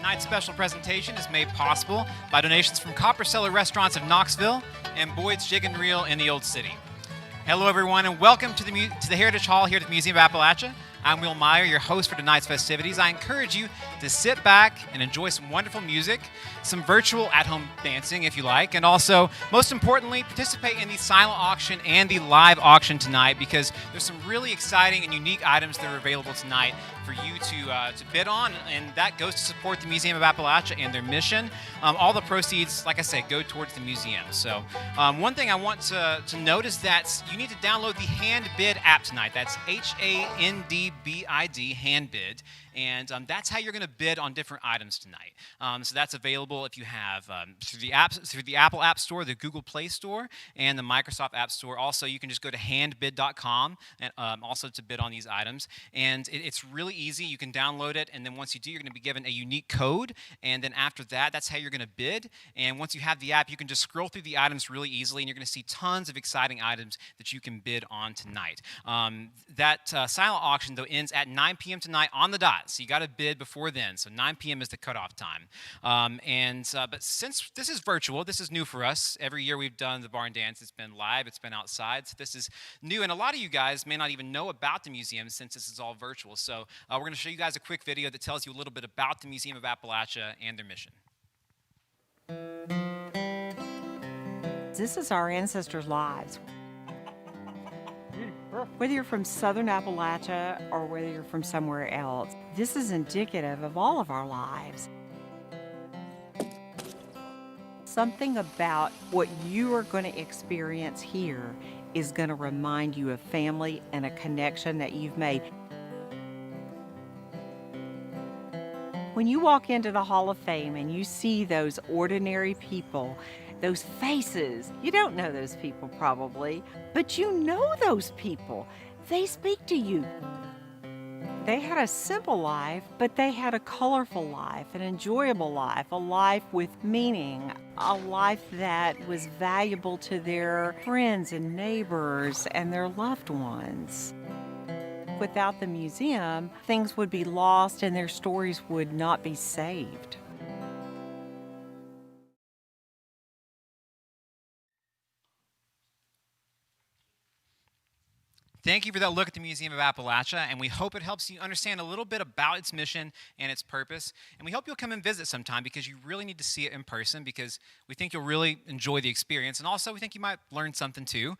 Tonight's special presentation is made possible by donations from Copper Cellar Restaurants of Knoxville and Boyd's Jig and Reel in the Old City. Hello, everyone, and welcome to the Heritage Hall here at the Museum of Appalachia. I'm Will Meyer, your host for tonight's festivities. I encourage you to sit back and enjoy some wonderful music, some virtual at-home dancing if you like, and also, most importantly, participate in the silent auction and the live auction tonight because there's some really exciting and unique items that are available tonight for you to bid on, and that goes to support the Museum of Appalachia and their mission. All the proceeds, like I said, go towards the museum. So one thing I want to note is that you need to download the HandBid app tonight. That's HANDBID, HandBid. And that's how you're going to bid on different items tonight. So that's available if you have through the Apple App Store, the Google Play Store, and the Microsoft App Store. Also, you can just go to handbid.com and also to bid on these items. And it's really easy. You can download it, and then once you do, you're going to be given a unique code. And then after that, that's how you're going to bid. And once you have the app, you can just scroll through the items really easily, and you're going to see tons of exciting items that you can bid on tonight. That silent auction, though, ends at 9 p.m. tonight on the dot. So you got to bid before then. So 9 p.m. is the cutoff time. But since this is virtual, this is new for us. Every year we've done the barn dance. It's been live. It's been outside. So this is new. And a lot of you guys may not even know about the museum since this is all virtual. So we're going to show you guys a quick video that tells you a little bit about the Museum of Appalachia and their mission. This is our ancestors' lives. Whether you're from southern Appalachia or whether you're from somewhere else, this is indicative of all of our lives. Something about what you are going to experience here is going to remind you of family and a connection that you've made. When you walk into the Hall of Fame and you see those ordinary people, those faces, you don't know those people probably, but you know those people. They speak to you. They had a simple life, but they had a colorful life, an enjoyable life, a life with meaning, a life that was valuable to their friends and neighbors and their loved ones. Without the museum, things would be lost and their stories would not be saved. Thank you for that look at the Museum of Appalachia, and we hope it helps you understand a little bit about its mission and its purpose. And we hope you'll come and visit sometime because you really need to see it in person because we think you'll really enjoy the experience. And also, we think you might learn something too.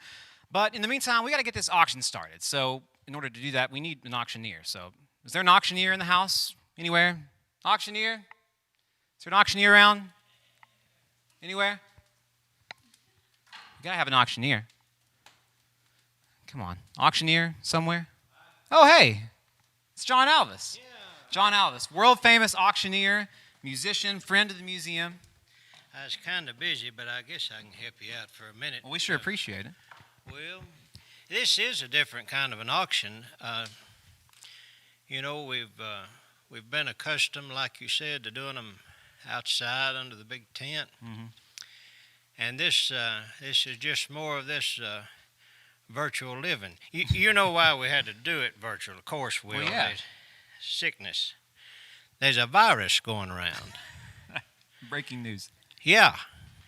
But in the meantime, we got to get this auction started. So in order to do that, we need an auctioneer. So is there an auctioneer in the house anywhere? Auctioneer? Is there an auctioneer around? Anywhere? We got to have an auctioneer. Come on. Auctioneer somewhere? Oh, hey. It's John Alvis. Yeah. John Alvis, world-famous auctioneer, musician, friend of the museum. I was kind of busy, but I guess I can help you out for a minute. Well, we sure appreciate it. Well, this is a different kind of an auction. We've been accustomed, like you said, to doing them outside under the big tent. Mm-hmm. And this is just more of this virtual living. You know why we had to do it virtual, of course, Will. Well, yeah. Sickness. There's a virus going around. Breaking news. Yeah.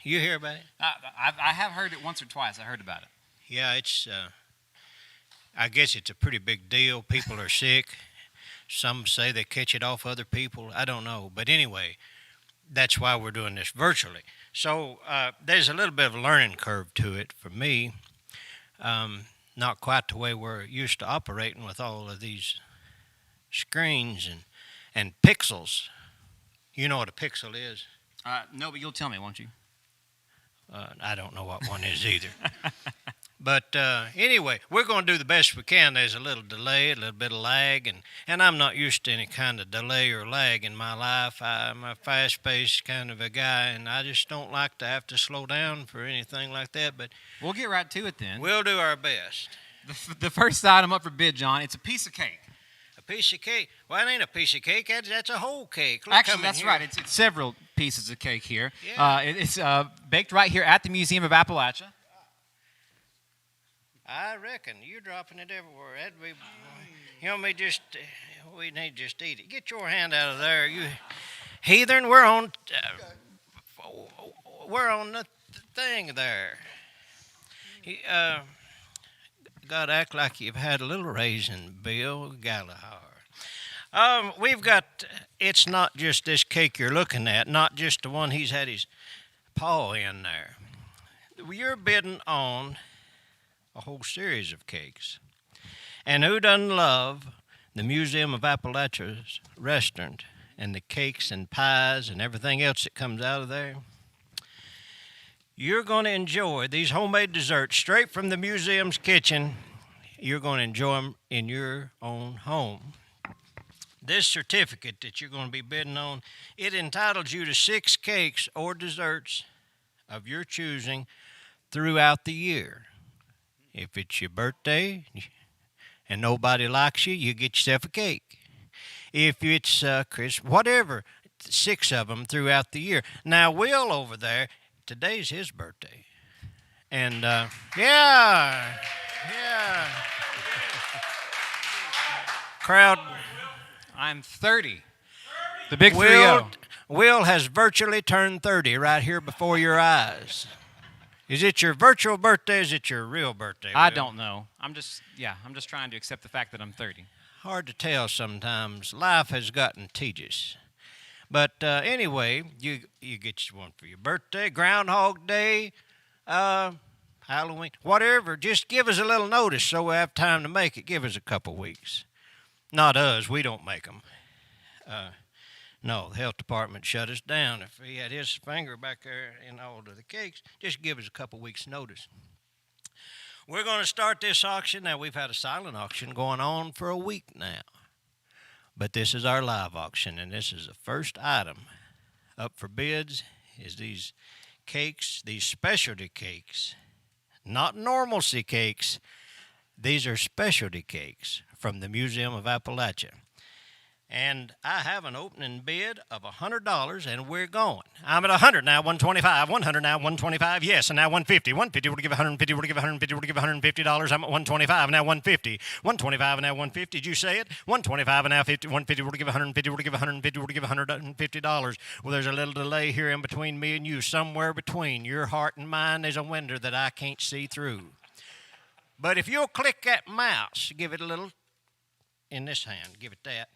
You hear about it? I have heard it once or twice. I heard about it. Yeah, I guess it's a pretty big deal. People are sick. Some say they catch it off other people. I don't know. But anyway, that's why we're doing this virtually. So there's a little bit of a learning curve to it for me. Not quite the way we're used to operating with all of these screens and pixels. You know what a pixel is? No, but you'll tell me, won't you? I don't know what one is either. But anyway, we're going to do the best we can. There's a little delay, a little bit of lag, and I'm not used to any kind of delay or lag in my life. I'm a fast-paced kind of a guy, and I just don't like to have to slow down for anything like that. But we'll get right to it then. We'll do our best. The first item up for bid, John, it's a piece of cake. A piece of cake? Well, it ain't a piece of cake. That's a whole cake. Look, actually, that's right. It's several pieces of cake here. Yeah. It's baked right here at the Museum of Appalachia. I reckon you're dropping it everywhere. That'd be, we need just eat it. Get your hand out of there. Heathen, we're on the thing there. Got to act like you've had a little raisin, Bill Gallagher. We've got, it's not just this cake you're looking at, not just the one he's had his paw in there. You're bidding on a whole series of cakes. And who doesn't love the Museum of Appalachia's restaurant and the cakes and pies and everything else that comes out of there? You're going to enjoy these homemade desserts straight from the museum's kitchen. You're going to enjoy them in your own home. This certificate that you're going to be bidding on, it entitles you to 6 cakes or desserts of your choosing throughout the year. If it's your birthday and nobody likes you, you get yourself a cake. If it's Chris, whatever, 6 of them throughout the year. Now, Will over there, today's his birthday. And, yeah. Crowd. I'm 30. The big 3-0. Will has virtually turned 30 right here before your eyes. Is it your virtual birthday or is it your real birthday, Will? I don't know. I'm just trying to accept the fact that I'm 30. Hard to tell sometimes. Life has gotten tedious. But anyway, you get one for your birthday, Groundhog Day, Halloween, whatever. Just give us a little notice so we have time to make it. Give us a couple weeks. Not us. We don't make them. No, the health department shut us down. If he had his finger back there in all of the cakes, just give us a couple weeks' notice. We're going to start this auction. Now, we've had a silent auction going on for a week now. But this is our live auction, and this is the first item up for bids is these cakes, these specialty cakes. Not normalcy cakes. These are specialty cakes from the Museum of Appalachia. And I have an opening bid of $100, and we're going. I'm at 100 now, 125, 100 now, 125, yes, and now 150. 150 would give 150, would give 150, would give $150. I'm at 125, now 150. 125 and now 150, did you say it? 125 and now 50, 150 would give 150, would give 150, would give $150. Well, there's a little delay here in between me and you. Somewhere between your heart and mine, there's a window that I can't see through. But if you'll click that mouse, give it a little in this hand, give it that.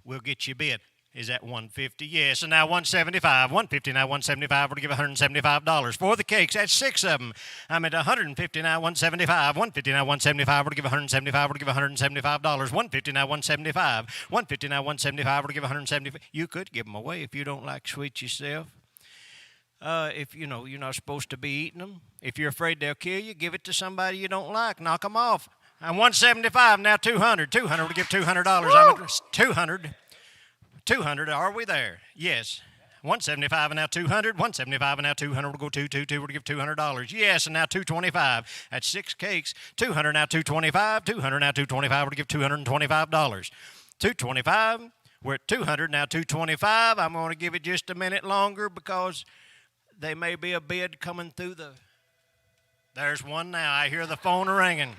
We'll get you a bid. Is that 150? Yes. And now 175. 150 now 175. We'll give $175 for the cakes. That's 6 of them. I'm at 150 now 175. 150 now 175. We'll give $175. We'll give $175. 150 now 175. 150 now 175. We'll give $175. You could give them away if you don't like sweets yourself. If you know you're not supposed to be eating them. If you're afraid they'll kill you, give it to somebody you don't like. Knock them off. I'm 175 now 200. 200 will give $200. I'm at 200. 200. Are we there? Yes. 175 and now 200. 175 and now 200 will go 222 will give $200. Yes, and now 225. That's 6 cakes. 200 now 225. 200 now 225 will give $225. 225. We're at 200 now 225. I'm going to give it just a minute longer because there may be a bid coming through the. There's one now. I hear the phone ringing.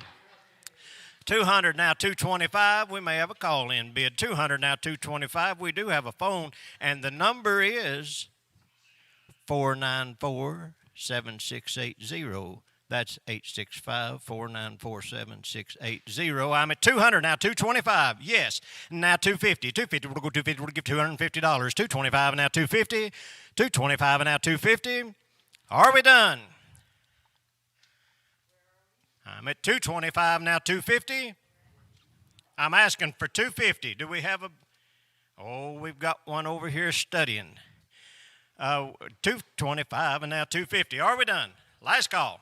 200 now 225. We may have a call-in bid. 200 now 225. We do have a phone, and the number is 494-7680. That's 865-494-7680. I'm at 200 now 225. Yes. Now 250. 250 will go 250 will give $250. 225 now 250. 225 now 250. Are we done? I'm at 225 now, 250. I'm asking for 250. Do we have a? Oh, we've got one over here studying. 225 and now 250. Are we done? Last call.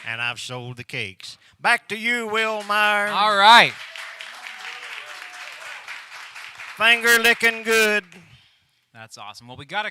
And I've sold the cakes. Back to you, Will Meyer. All right. Finger licking good. That's awesome. Well, we got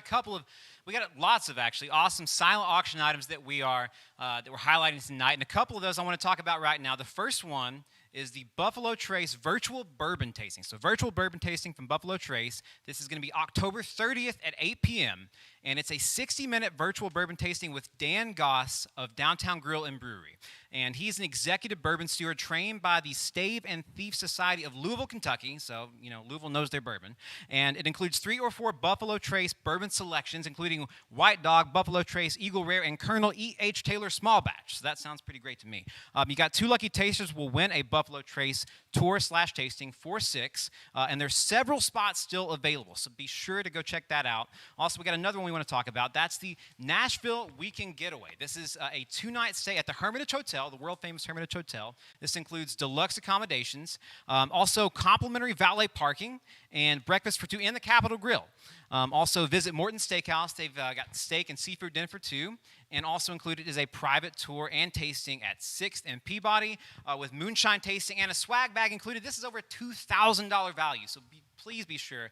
lots of actually awesome silent auction items that we're highlighting tonight, and a couple of those I want to talk about right now. The first one is the Buffalo Trace virtual bourbon tasting. So virtual bourbon tasting from Buffalo Trace. This is going to be October 30th at 8 p.m. and it's a 60-minute virtual bourbon tasting with Dan Goss of Downtown Grill and Brewery. And he's an executive bourbon steward trained by the Stave and Thief Society of Louisville, Kentucky. So, Louisville knows their bourbon. And it includes 3 or 4 Buffalo Trace bourbon selections, including White Dog, Buffalo Trace, Eagle Rare, and Colonel E.H. Taylor Small Batch. So that sounds pretty great to me. You got 2 lucky tasters will win a Buffalo Trace tour/tasting for 6. And there's several spots still available. So be sure to go check that out. Also, we got another one we want to talk about. That's the Nashville Weekend Getaway. This is a 2-night stay at the Hermitage Hotel, the world-famous Hermitage Hotel. This includes deluxe accommodations, also complimentary valet parking, and breakfast for 2 in the Capitol Grill. Also, visit Morton's Steakhouse. They've got steak and seafood dinner for 2. And also included is a private tour and tasting at 6th and Peabody with moonshine tasting and a swag bag included. This is over a $2,000 value, so please be sure.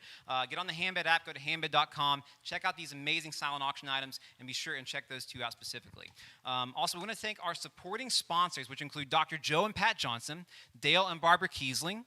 Get on the Handbed app, go to handbed.com, check out these amazing silent auction items, and be sure and check those 2 out specifically. Also, we want to thank our supporting sponsors, which include Dr. Joe and Pat Johnson, Dale and Barbara Kiesling,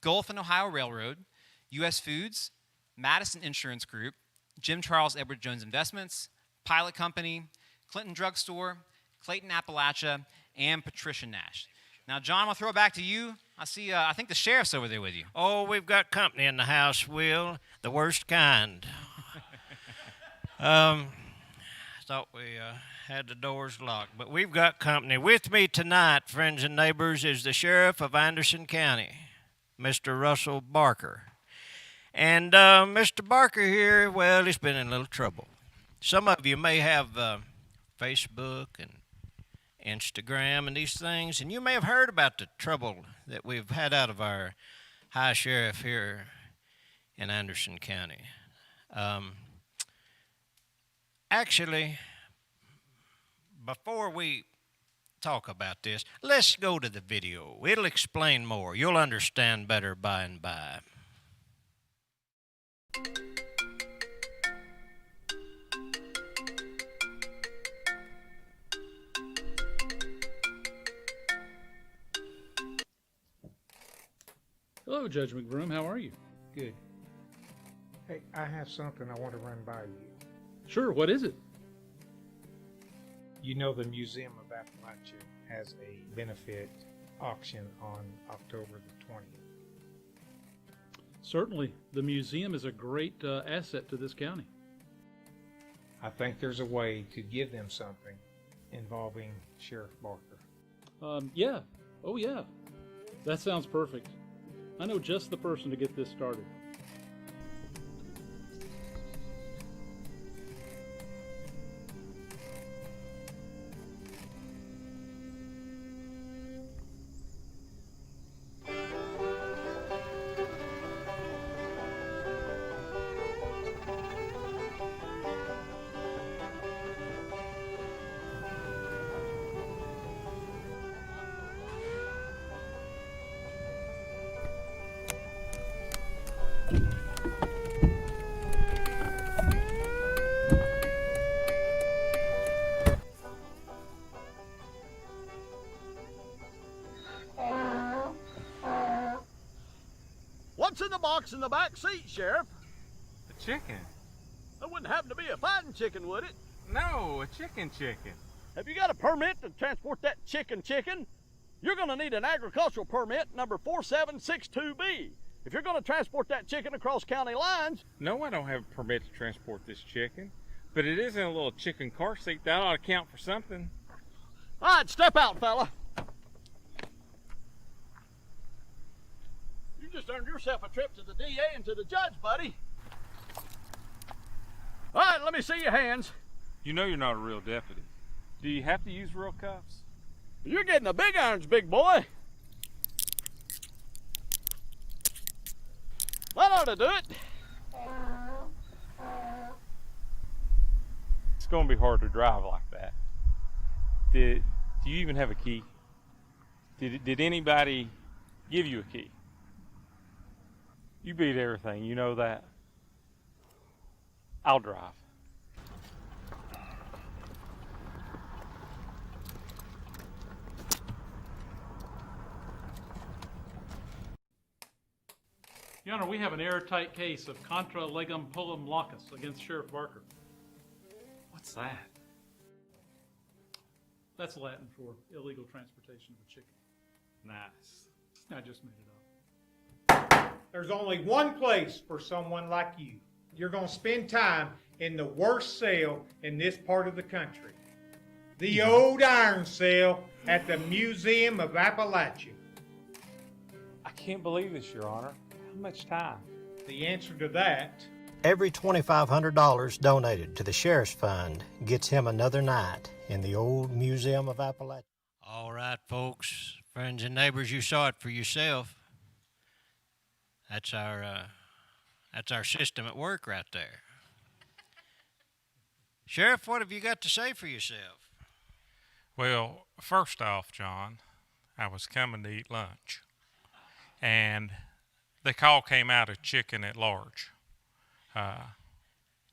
Gulf and Ohio Railroad, U.S. Foods, Madison Insurance Group, Jim Charles Edward Jones Investments, Pilot Company, Clinton Drugstore, Clayton Appalachia, and Patricia Nash. Now, John, I'm going to throw it back to you. I see, I think the sheriff's over there with you. Oh, we've got company in the house, Will. The worst kind. Thought we had the doors locked, but we've got company. With me tonight, friends and neighbors, is the sheriff of Anderson County, Mr. Russell Barker. And Mr. Barker here, well, he's been in a little trouble. Some of you may have Facebook and Instagram and these things, and you may have heard about the trouble that we've had out of our high sheriff here in Anderson County. Actually, before we talk about this, let's go to the video. It'll explain more. You'll understand better by and by. Hello, Judge McBroom. How are you? Good. Hey, I have something I want to run by you. Sure. What is it? You know the Museum of Appalachia has a benefit auction on October the 20th. Certainly. The museum is a great asset to this county. I think there's a way to give them something involving Sheriff Barker. Yeah. Oh, yeah. That sounds perfect. I know just the person to get this started. What's in the box in the back seat, Sheriff? A chicken. That wouldn't happen to be a fighting chicken, would it? No, a chicken. Have you got a permit to transport that chicken? You're going to need an agricultural permit number 4762B. If you're going to transport that chicken across county lines. No, I don't have a permit to transport this chicken, but it is in a little chicken car seat. That ought to count for something. All right, step out, fella. You just earned yourself a trip to the DA and to the judge, buddy. All right, let me see your hands. You know you're not a real deputy. Do you have to use real cuffs? You're getting the big irons, big boy. That ought to do it. It's going to be hard to drive like that. Do you even have a key? Did anybody give you a key? You beat everything, you know that. I'll drive. Your Honor, we have an airtight case of contra legum pullum locus against Sheriff Barker. What's that? That's Latin for illegal transportation of a chicken. Nice. I just made it up. There's only one place for someone like you. You're going to spend time in the worst cell in this part of the country. The old iron cell at the Museum of Appalachia. I can't believe this, Your Honor. How much time? The answer to that, Every $2,500 donated to the Sheriff's Fund gets him another night in the old Museum of Appalachia. All right, folks, friends and neighbors, you saw it for yourself. That's our system at work right there. Sheriff, what have you got to say for yourself? Well, first off, John, I was coming to eat lunch, and the call came out of chicken at large.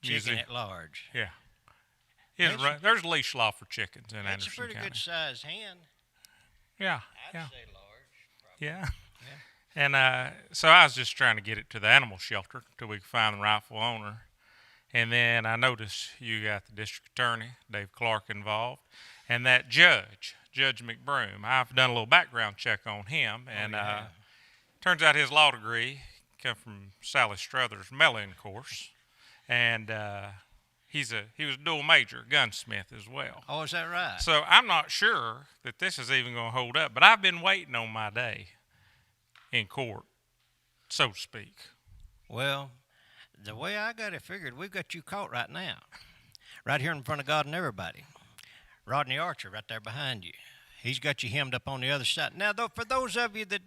Chicken at large. Yeah. There's leash law for chickens in Anderson That's a pretty County. good sized hen. Yeah. I'd yeah. say large. Probably. Yeah. And so I was just trying to get it to the animal shelter till we could find the rightful owner. And then I noticed you got the district attorney, Dave Clark, involved, and that Judge McBroom. I've done a little background check on him, and turns out his law degree come from Sally Struthers Mellon course, and he was a dual major gunsmith as well. Oh, is that right? So I'm not sure that this is even going to hold up, but I've been waiting on my day in court, so to speak. Well, the way I got it figured, we've got you caught right now, right here in front of God and everybody. Rodney Archer right there behind you. He's got you hemmed up on the other side. Now, though, for those of you that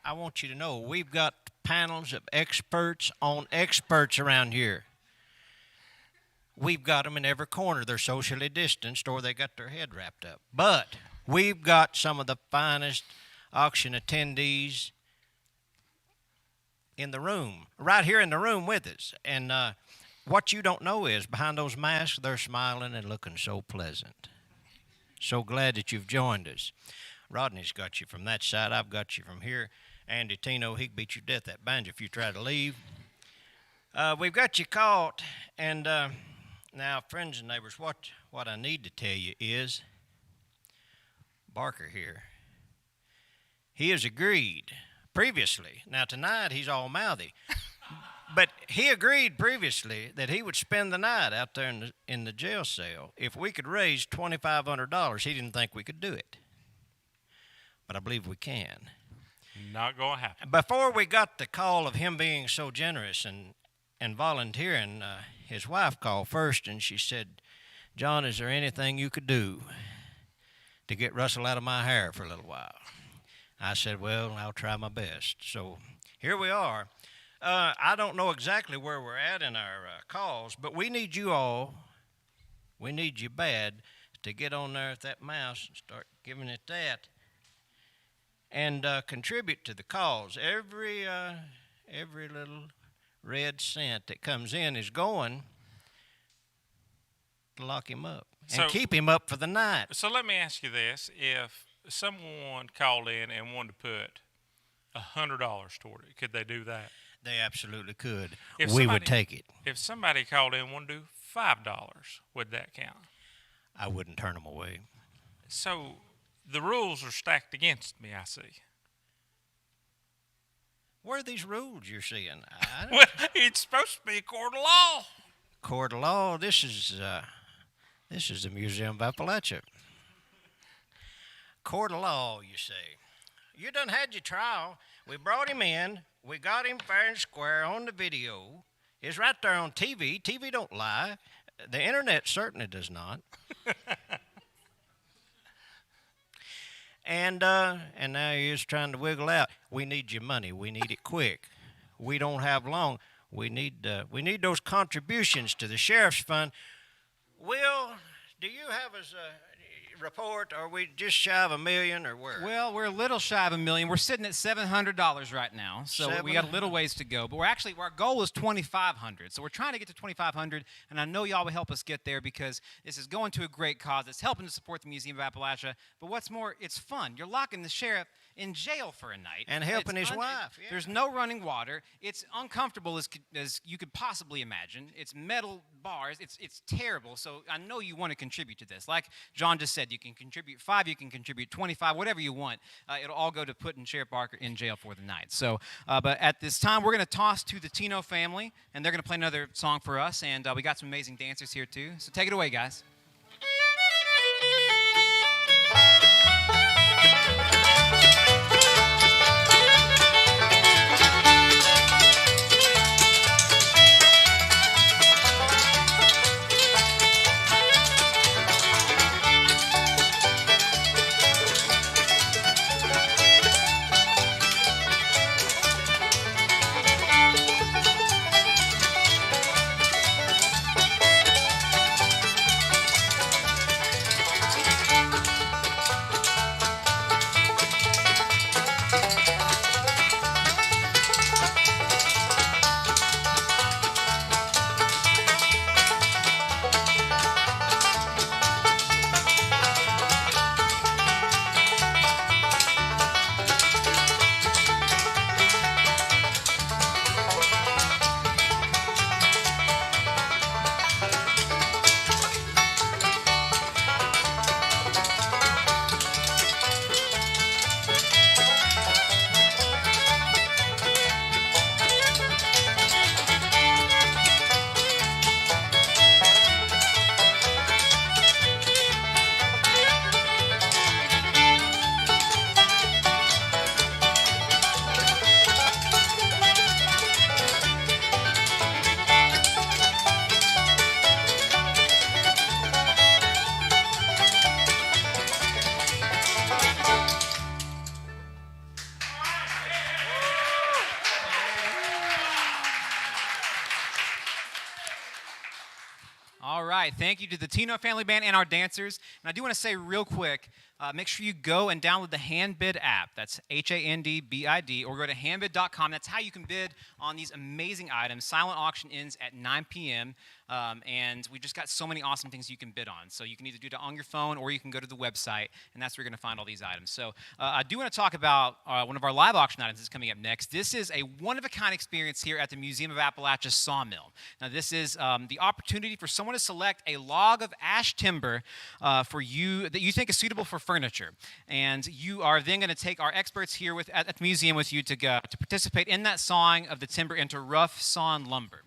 I want you to know, we've got panels of experts on experts around here. We've got them in every corner. They're socially distanced or they got their head wrapped up. But we've got some of the finest auction attendees in the room, right here in the room with us. And what you don't know is behind those masks, they're smiling and looking so pleasant. So glad that you've joined us. Rodney's got you from that side. I've got you from here. Andy Tino, he can beat you to death that banjo if you try to leave. We've got you caught. And now, friends and neighbors, what I need to tell you is Barker here, he has agreed previously. Now, tonight, he's all mouthy. But he agreed previously that he would spend the night out there in the jail cell if we could raise $2,500. He didn't think we could do it. But I believe we can. Not going to happen. Before we got the call of him being so generous and volunteering, his wife called first and she said, "John, is there anything you could do to get Russell out of my hair for a little while?" I said, "Well, I'll try my best." So here we are. I don't know exactly where we're at in our calls, but we need you all, we need you bad to get on there with that mouse and start giving it that and contribute to the cause. Every little red cent that comes in is going to lock him up and keep him up for the night. So let me ask you this. If someone called in and wanted to put $100 toward it, could they do that? They absolutely could. We would take it. If somebody called in and wanted to do $5, would that count? I wouldn't turn them away. So the rules are stacked against me, I see. Where are these rules you're seeing? Well, it's supposed to be a court of law. Court of law. This is the Museum of Appalachia. Court of law, you say. You done had your trial. We brought him in. We got him fair and square on the video. It's right there on TV. TV don't lie. The internet certainly does not. And now he is trying to wiggle out. We need your money. We need it quick. We don't have long. We need those contributions to the Sheriff's Fund. Will, do you have us? report? Are we just shy of $1 million or where? Well, we're a little shy of $1 million. We're sitting at $700 right now, so we got a little ways to go. But our goal is $2,500. So we're trying to get to $2,500, and I know y'all will help us get there because this is going to a great cause. It's helping to support the Museum of Appalachia. But what's more, it's fun. You're locking the sheriff in jail for a night. And helping his wife. Yeah. There's no running water. It's uncomfortable as you could possibly imagine. It's metal bars. It's terrible. So I know you want to contribute to this. Like John just said, you can contribute 5, you can contribute 25, whatever you want. It'll all go to putting Sheriff Barker in jail for the night. So, but at this time, we're going to toss to the Tino family, and they're going to play another song for us. And we got some amazing dancers here too. So take it away, guys. All right, thank you to the Tino Family Band and our dancers. And I do want to say real quick, make sure you go and download the Handbid app. That's HANDBID, or go to handbid.com. That's how you can bid on these amazing items. Silent auction ends at 9 p.m., and we just got so many awesome things you can bid on. So you can either do it on your phone, or you can go to the website, and that's where you're going to find all these items. So I do want to talk about one of our live auction items that's coming up next. This is a one-of-a-kind experience here at the Museum of Appalachia Sawmill. Now, this is the opportunity for someone to select a log of ash timber for you that you think is suitable for furniture. And you are then going to take our experts here at the museum with you to participate in that sawing of the timber into rough sawn lumber.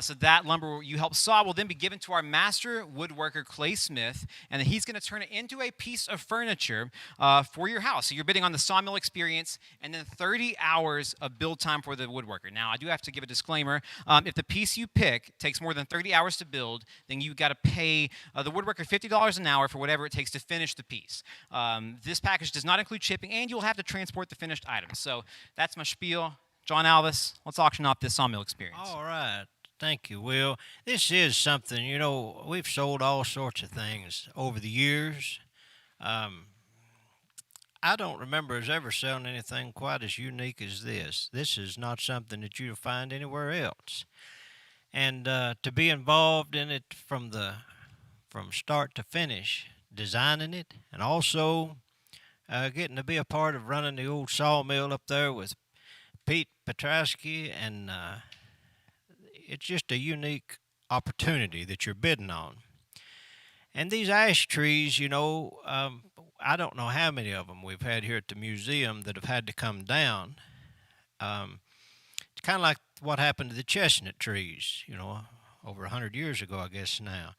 So that lumber you help saw will then be given to our master woodworker, Clay Smith, and then he's going to turn it into a piece of furniture for your house. So you're bidding on the sawmill experience and then 30 hours of build time for the woodworker. Now, I do have to give a disclaimer. If the piece you pick takes more than 30 hours to build, then you've got to pay the woodworker $50 an hour for whatever it takes to finish the piece. This package does not include shipping, and you'll have to transport the finished items. So that's my spiel. John Alvis, let's auction off this sawmill experience. All right. Thank you, Will. This is something, we've sold all sorts of things over the years. I don't remember us ever selling anything quite as unique as this. This is not something that you'll find anywhere else. And to be involved in it from start to finish, designing it, and also getting to be a part of running the old sawmill up there with Pete Petrowski, and it's just a unique opportunity that you're bidding on. And these ash trees, I don't know how many of them we've had here at the museum that have had to come down. It's kind of like what happened to the chestnut trees, over 100 years ago, I guess now,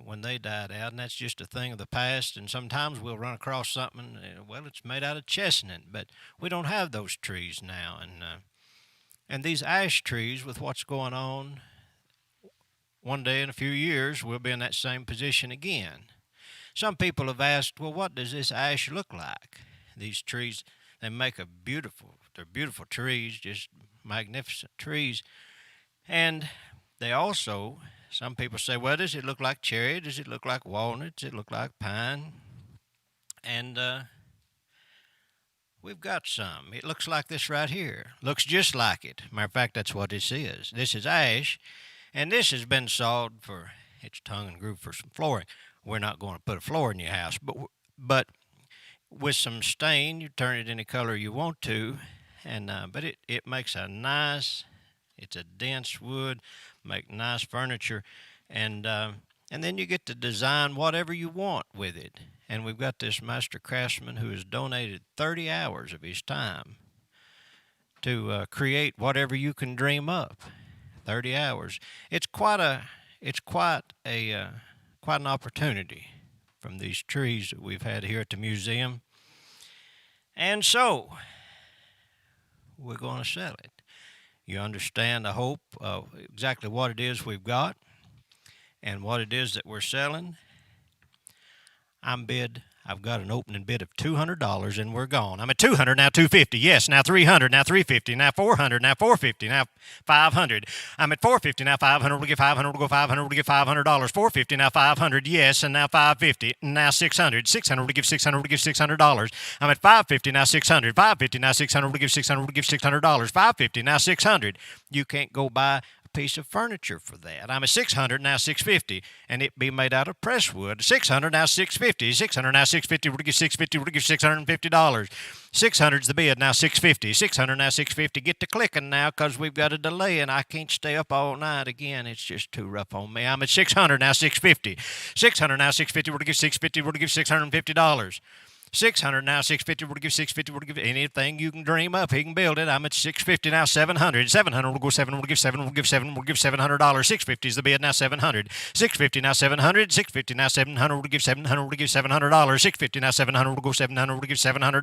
when they died out. And that's just a thing of the past. And sometimes we'll run across something, it's made out of chestnut, but we don't have those trees now. And these ash trees, with what's going on, one day in a few years, we'll be in that same position again. Some people have asked, well, what does this ash look like? These trees, they're beautiful trees, just magnificent trees. And they also Some people say, well, does it look like cherry? Does it look like walnut? Does it look like pine? And we've got some. It looks like this right here. Looks just like it. Matter of fact, that's what this is. This is ash, and this has been sawed for its tongue and groove for some flooring. We're not going to put a floor in your house, but with some stain, you turn it any color you want to, and but it makes a nice. It's a dense wood, make nice furniture, and then you get to design whatever you want with it. And we've got this master craftsman who has donated 30 hours of his time to create whatever you can dream up. 30 hours. It's quite an opportunity from these trees that we've had here at the museum. And so we're going to sell it. You understand, I hope, exactly what it is we've got and what it is that we're selling. I've got an opening bid of $200 and we're gone. I'm at $200, now $250. Yes, now $300, now $350, now $400, now $450, now $500. I'm at $450, now $500. We'll get $500, we'll go $500, we'll get $500. $450, now $500. Yes, and now $550, now $600. $600, we'll give $600, we'll give $600. I'm at $550, now $600. $550, now $600, we'll give $600, we'll give $600. $550, now $600. You can't go buy piece of furniture for that. I'm at $600, now $650, and it be made out of presswood. $600, now $650. $600, now $650. We'll give $650. We'll give $650. $600's the bid, now $650. $600, now $650. Get to clicking now, cause we've got a delay, and I can't stay up all night again. It's just too rough on me. I'm at $600, now $650. $600, now $650. We'll give $650. We'll give $650. $600, now $650. We'll give $650. We'll give anything you can dream up. He can build it. I'm at $650, now $700. $700, we'll go $7. We'll give $7. We'll give $7. We'll give $700. $650 is the bid, now $700. $650, now $700. $650, now $700. We'll give $700. We'll give $700. $650, now $700. We'll go $700. We'll give $700.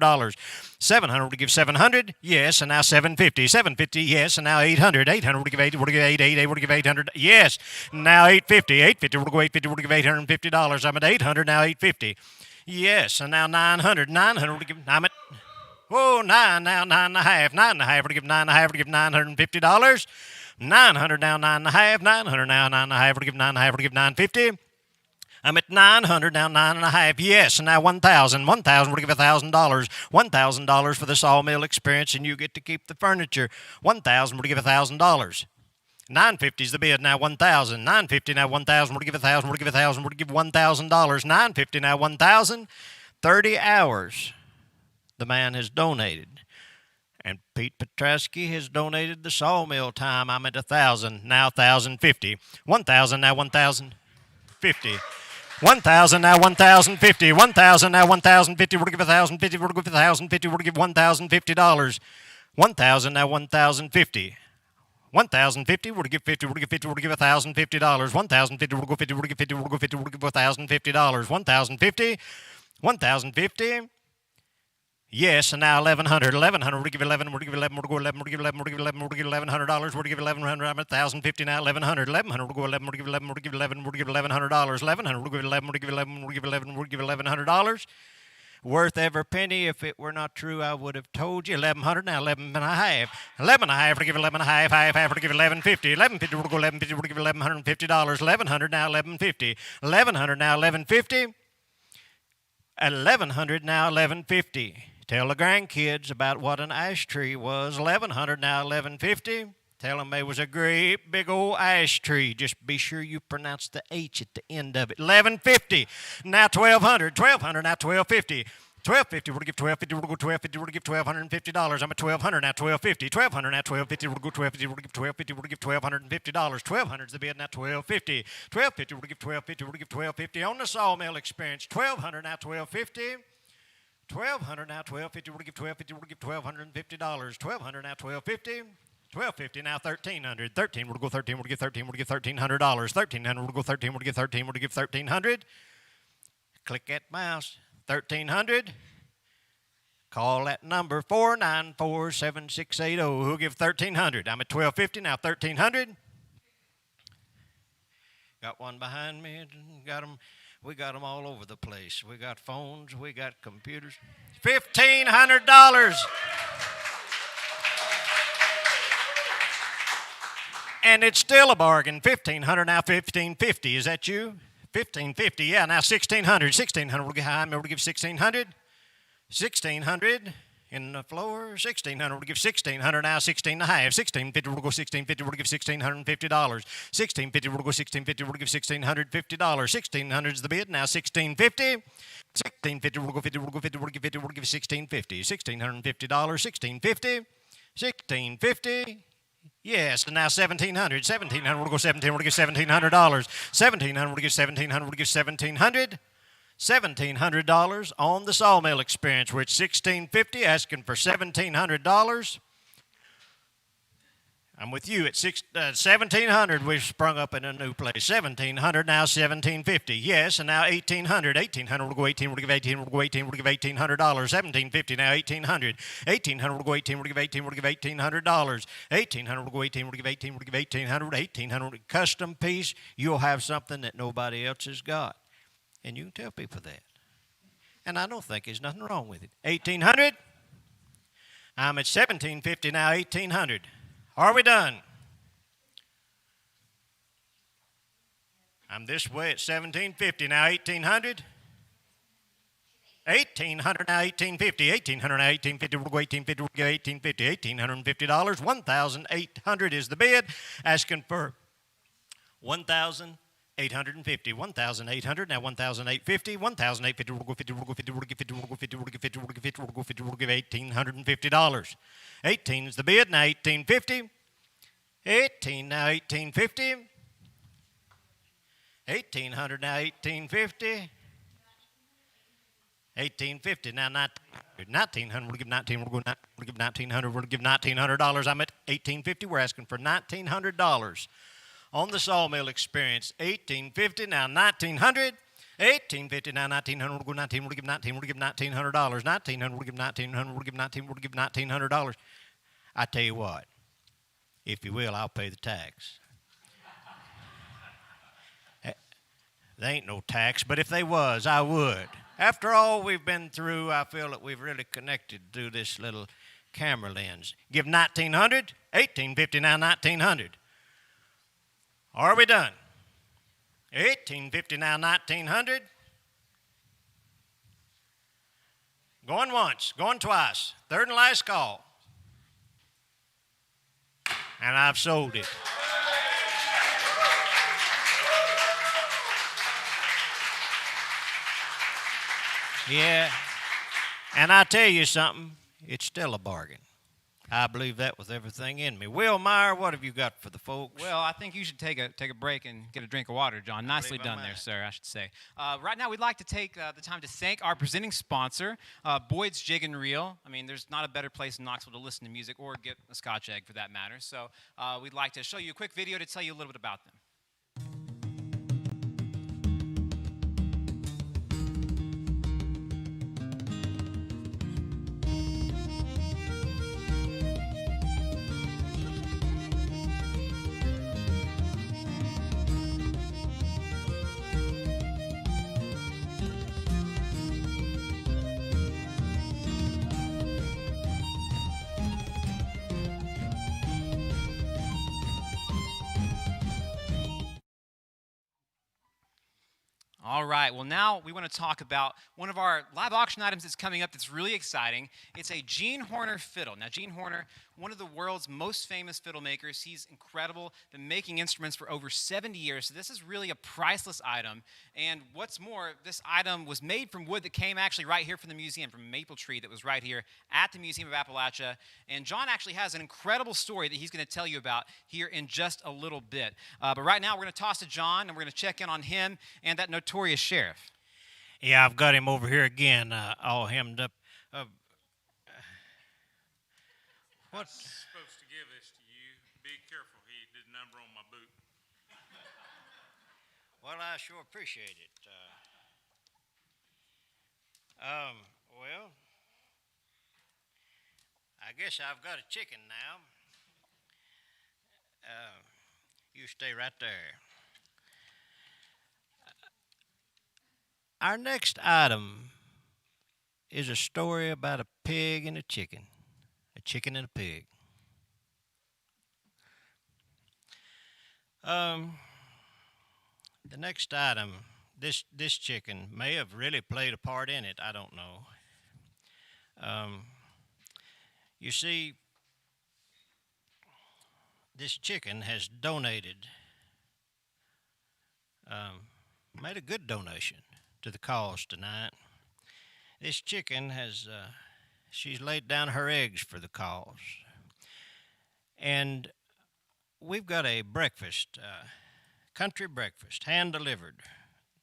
$700, we'll give $700. Yes, and now $750. $750, yes, and now $800. $800, we'll give $8. We'll give $8. We'll give $800. Yes, now $850. $850, we'll go $850. We'll give $850. I'm at $800, now $850. Yes, and now $900. $900, we'll give, I'm at, whoa, $9, now $9.5. $9.5, we'll give $9.5, we'll give $950. $900, now $9.5. $900, now $9.5, we'll give $9.5, we'll give $950. I'm at $900, now $9.5. Yes, and now $1,000. $1,000, we'll give $1,000. $1,000 for the Sawmill experience, and you get to keep the furniture. $1,000, we'll give $1,000. $950 is the bid, now $1,000. $950, now $1,000. We'll give $1,000. We'll give $1,000. We'll give $1,000. $950, now $1,000. 30 hours the man has donated. And Pete Petrasky has donated the Sawmill time. I'm at $1,000, now $1,050. $1,000, now $1,050. $1,000, now $1,050. $1,000, now $1,050. We'll give $1,050. We'll give $1,050. We'll give $1,050. $1,000, now $1,050. $1,050, we'll give $50, we'll give $50, we'll give $1,050. $1,050, we'll go $50, we'll give $50, we'll go $50, we'll give $1,050. $1,050, $1,050. Yes, and now $1,100. $1,100, we'll give 11, we'll give 11, we'll go 11, we'll give 11, we'll give 11, we'll give $1,100, we'll give 1,100. I'm at $1,050 now. $1,100. $1,100, we'll go 11, we'll give 11, we'll give 11, we'll give $1,100. $1,100, we'll give 11, we'll give 11, we'll give 11, we'll give $1,100. Worth every penny. If it were not true, I would have told you. $1,100, now $11.5. $11.5, we'll give $11.5. Half, we'll give $11.50. $11.50, we'll go $11.50, we'll give $1,150. $1,100, now $11.50. $1,100, now $11.50. $1,100, now $11.50. Tell the grandkids about what an ash tree was. $1,100, now $11.50. Tell them there was a great big old ash tree. Just be sure you pronounce the H at the end of it. $11.50. Now $1,200. $1,200, now $1,250. $1,250, we'll give $1,250, we'll go $1,250, we'll give $1,250. I'm at $1,200, now $1,250. $1,200, now $1,250, we'll go $1,250, we'll give $1,250, we'll give $1,250. $1,200 is the bid, now $1,250. $1,250, we'll give $1,250, we'll give $1,250 on the Sawmill experience. $1,200, now $1,250. $1,200, now $1,250, we'll give $1,250, we'll give $1,250. $1,200, now $1,250. $1,250, now $1,300. $1,300, we'll go $1,300, we'll give $1,300, we'll give $1,300. $1,300, we'll go $1,300, we'll give $1,300, we'll give $1,300. Click that mouse. $1,300. Call that number 494-7680. Who'll give $1,300? I'm at $1,250, now $1,300. Got one behind me. We got them all over the place. We got phones. We got computers. $1,500. And it's still a bargain. 1,500 now, 1,550. Is that you? 1,550. Yeah, now 1,600. 1,600. We'll give, I remember to give 1,600. 1,600 in the floor. 1,600. We'll give 1,600 now. 16 and a half. 1,650. We'll go 1,650. We'll give $1,650. 1,650. We'll go 1,650. We'll give $1,650. 1,600 is the bid. Now 1,650. 1,650. We'll go 50. We'll go 50. We'll give 50. We'll give $1,650. $1,650. 1,650. 1,650. Yes, and now 1,700. 1,700. We'll go 17. We'll give $1,700. 1,700. We'll give 1,700. We'll give 1,700. $1,700 on the Sawmill Experience. We're at $1,650, asking for $1,700. I'm with you at 1,700. We've sprung up in a new place. 1,700 now, 1,750. Yes, and now 1,800. 1,800. We'll go 18. We'll give 18. We'll go 18. We'll give $1,800. 1,750 now, 1,800. 1,800. We'll go 18. We'll give 18. We'll give $1,800. 1,800. We'll go 18. We'll give 18. We'll give 1,800. 1,800. Custom piece. You'll have something that nobody else has got. And you can tell people that. And I don't think there's nothing wrong with it. 1,800. I'm at 1,750 now, 1,800. Are we done? I'm this way at 1,750 now, 1,800. 1,800 now, 1,850. 1,800 now, 1,850. We'll go 1,850. We'll go 1,850. $1,850. 1,800 is the bid. Asking for 1,850. 1,800 now, 1,850. 1,850. We'll go 50. We'll go 50. We'll give 50. We'll go 50. We'll give 50. We'll give 50. We'll go 50. We'll give $1,850. 18 is the bid. Now 1,850. 18 now, 1,850. 1,800 now, 1,850. 1,850 now, 1,900. 1,900. We'll give 19. We'll give 1,900. We'll give $1,900. I'm at 1,850. We're asking for $1,900 on the Sawmill Experience. 1,850 now, 1,900. 1,850 now, 1,900. We'll go 19. We'll give 19. We'll give $1,900. 1,900. We'll give 1,900. We'll give 19. We'll give $1,900. I tell you what, if you will, I'll pay the tax. There ain't no tax, but if they was, I would. After all we've been through, I feel that we've really connected through this little camera lens. Give 1,900. 1,850 now, 1,900. Are we done? 1,850 now, 1,900. Going once, going twice. Third and last call. And I've sold it. Yeah. And I tell you something, it's still a bargain. I believe that with everything in me. Will Meyer, what have you got for the folks? Well, I think you should take a break and get a drink of water, John. Nicely done there, sir, I should say. Right now, we'd like to take the time to thank our presenting sponsor, Boyd's Jig and Reel. I mean, there's not a better place in Knoxville to listen to music or get a Scotch egg, for that matter. So we'd like to show you a quick video to tell you a little bit about them. All right, well now we want to talk about one of our live auction items that's coming up that's really exciting. It's a Gene Horner fiddle. Now Gene Horner, one of the world's most famous fiddle makers. He's incredible, been making instruments for over 70 years, so this is really a priceless item. And what's more, this item was made from wood that came actually right here from the museum, from a maple tree that was right here at the Museum of Appalachia. And John actually has an incredible story that he's going to tell you about here in just a little bit. But right now we're going to toss to John, and we're going to check in on him and that notorious sheriff. Yeah, I've got him over here again, all hemmed up. What's Supposed to give this to you. Be careful, he did a number on my boot. Well, I sure appreciate it. Well, I guess I've got a chicken now. You stay right there. Our next item is a story about a pig and a chicken and a pig. The next item, this chicken may have really played a part in it. I don't know. You see, this chicken has donated, made a good donation to the cause tonight. This chicken has, she's laid down her eggs for the cause. And we've got a breakfast, country breakfast, hand-delivered,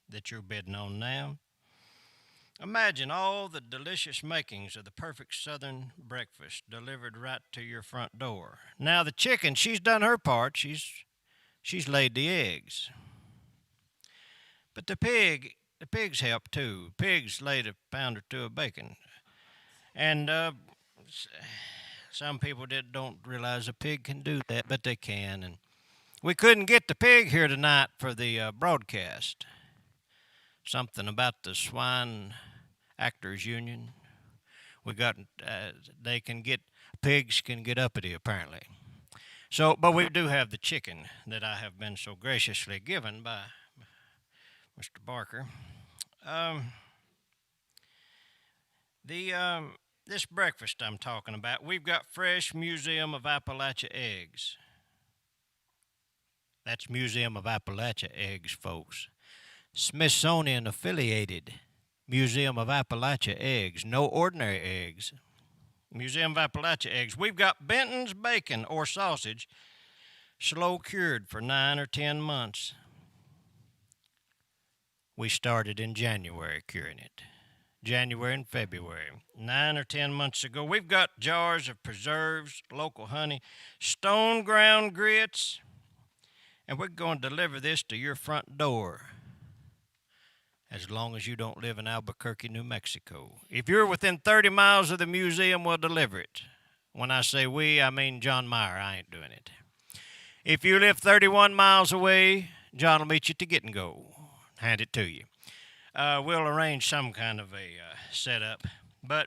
that you're bidding on now. Imagine all the delicious makings of the perfect southern breakfast delivered right to your front door. Now the chicken, she's done her part. She's laid the eggs. But the pigs help too. Pigs laid a pound or two of bacon. And some people don't realize a pig can do that, but they can. And we couldn't get the pig here tonight for the broadcast. Something about the Swine Actors Union. We got, pigs can get uppity apparently. So, but we do have the chicken that I have been so graciously given by Mr. Barker. This breakfast I'm talking about, we've got fresh Museum of Appalachia eggs. That's Museum of Appalachia eggs, folks. Smithsonian affiliated Museum of Appalachia eggs, no ordinary eggs. Museum of Appalachia eggs. We've got Benton's bacon or sausage, slow cured for 9 or 10 months. We started in January curing it. January and February, 9 or 10 months ago. We've got jars of preserves, local honey, stone ground grits, and we're going to deliver this to your front door as long as you don't live in Albuquerque, New Mexico. If you're within 30 miles of the museum, we'll deliver it. When I say we, I mean John Meyer. I ain't doing it. If you live 31 miles away, John will meet you at the Get and Go. Hand it to you. We'll arrange some kind of a setup. But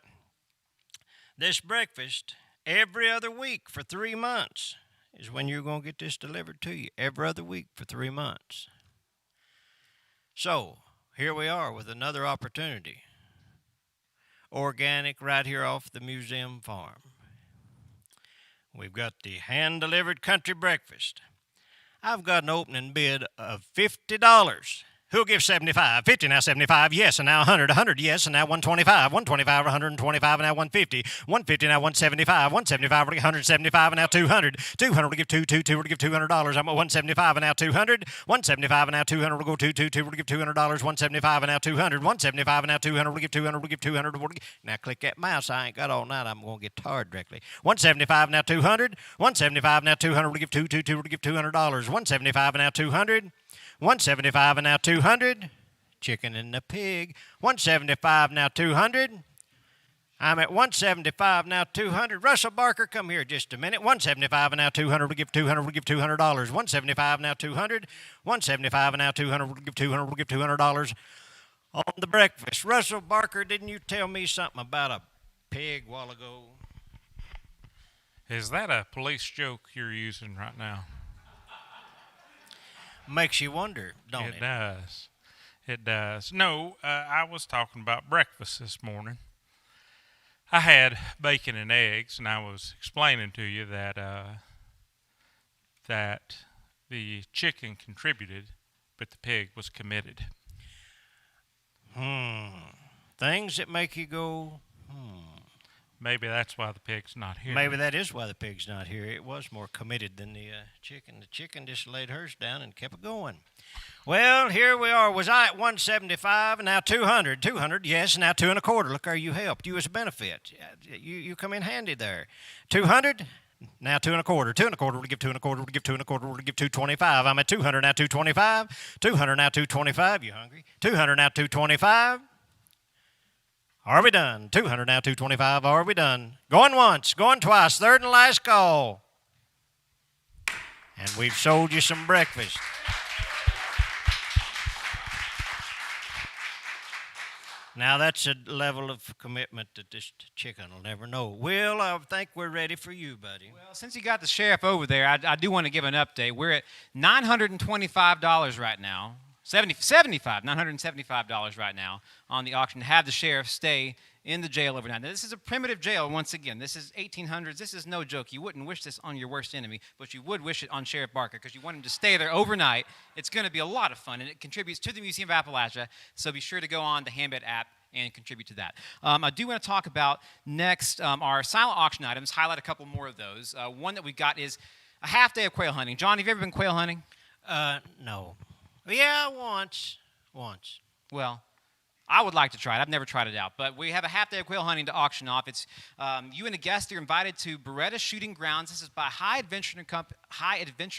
this breakfast, every other week for 3 months, is when you're going to get this delivered to you. Every other week for 3 months. So, here we are with another opportunity. Organic right here off the museum farm. We've got the hand-delivered country breakfast. I've got an opening bid of $50. Who'll give 75? 50 now, 75, yes, and now 100, 100, yes, and now 125, 125, 125, and now 150, 150, now 175, 175, 175, and now 200, 200 will give 2 will give $200, I'm at 175, and now 200, 175, and now 200 will go 2 will give $200, 175, and now 200, 175, and now 200 will give 200, will give 200, now click that mouse, I ain't got all night, I'm going to get tired directly, 175, now 200, 175, now 200 will give 2 will give $200, 175, and now 200, 175 and now 200. Chicken and the pig. 175 now 200. I'm at 175 now 200. Russell Barker, come here just a minute. 175 and now 200 will give 200 will give $200. 175 now 200. 175 and now 200 will give 200 will give $200 on the breakfast. Russell Barker, didn't you tell me something about a pig a while ago? Is that a police joke you're using right now? Makes you wonder, don't it? It does. It does. No, I was talking about breakfast this morning. I had bacon and eggs, and I was explaining to you that that the chicken contributed, but the pig was committed. Things that make you go, Maybe that's why the pig's not here. Maybe that is why the pig's not here. It was more committed than the chicken. The chicken just laid hers down and kept it going. Well, here we are. Was I at 175 and now 200? 200, yes, now 2 1/4. Look how you helped. You as a benefit. You come in handy there. 200, now 2 1/4. 2 1/4 will give 2 1/4. Will give 2 1/4. Will give 225. I'm at 200 now 225. 200 now 225. You hungry? 200 now 225. Are we done? 200 now, 225. Are we done? Going once, going twice, third and last call. And we've sold you some breakfast. Now that's a level of commitment that this chicken will never know. Will, I think we're ready for you, buddy. Well, since you got the sheriff over there, I do want to give an update. We're at $925 right now. $975 right now on the auction to have the sheriff stay in the jail overnight. Now, this is a primitive jail, once again. This is 1800s. This is no joke. You wouldn't wish this on your worst enemy, but you would wish it on Sheriff Barker because you want him to stay there overnight. It's going to be a lot of fun, and it contributes to the Museum of Appalachia, so be sure to go on the Hambed app and contribute to that. I do want to talk about next our silent auction items, highlight a couple more of those. One that we've got is a half day of quail hunting. John, have you ever been quail hunting? No. Yeah, once. Well, I would like to try it. I've never tried it out. But we have a half day of quail hunting to auction off. It's you and a guest are invited to Beretta Shooting Grounds. This is by High Adventure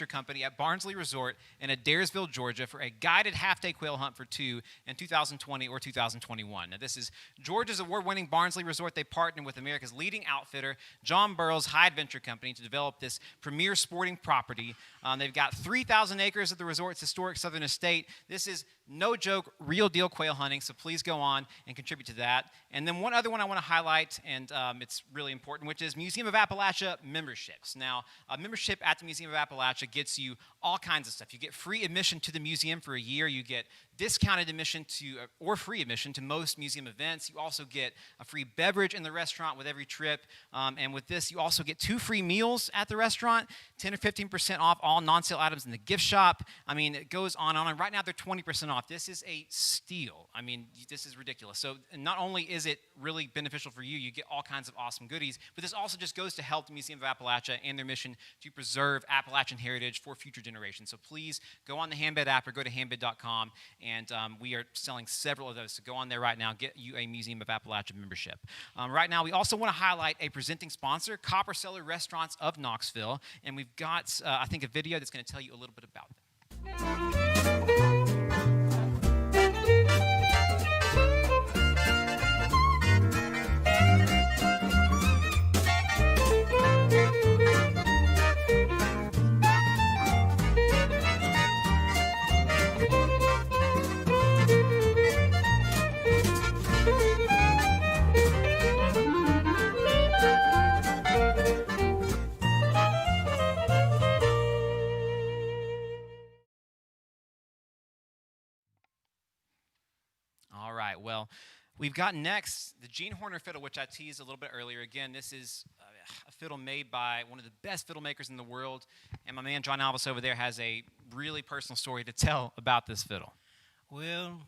Company at Barnsley Resort in Adairsville, Georgia, for a guided half day quail hunt for two in 2020 or 2021. Now, this is Georgia's award-winning Barnsley Resort. They partnered with America's leading outfitter, John Burroughs High Adventure Company, to develop this premier sporting property. They've got 3,000 acres of the resort's historic southern estate. This is no joke, real deal quail hunting, so please go on and contribute to that. And then one other one I want to highlight, and it's really important, which is Museum of Appalachia memberships. Now, a membership at the Museum of Appalachia gets you all kinds of stuff. You get free admission to the museum for a year. You get discounted admission to, or free admission to most museum events. You also get a free beverage in the restaurant with every trip. And with this, you also get 2 free meals at the restaurant, 10 or 15% off all non-sale items in the gift shop. I mean, it goes on and on. And right now, they're 20% off. This is a steal. I mean, this is ridiculous. So not only is it really beneficial for you, you get all kinds of awesome goodies, but this also just goes to help the Museum of Appalachia and their mission to preserve Appalachian heritage for future generations. So please go on the Hambed app or go to hambed.com, and we are selling several of those. So go on there right now, get you a Museum of Appalachia membership. Right now, we also want to highlight a presenting sponsor, Copper Cellar Restaurants of Knoxville, and we've got, I think, a video that's going to tell you a little bit about them. All right, well, we've got next the Gene Horner fiddle, which I teased a little bit earlier. Again, this is a fiddle made by one of the best fiddle makers in the world, and my man John Alvis over there has a really personal story to tell about this fiddle. Well,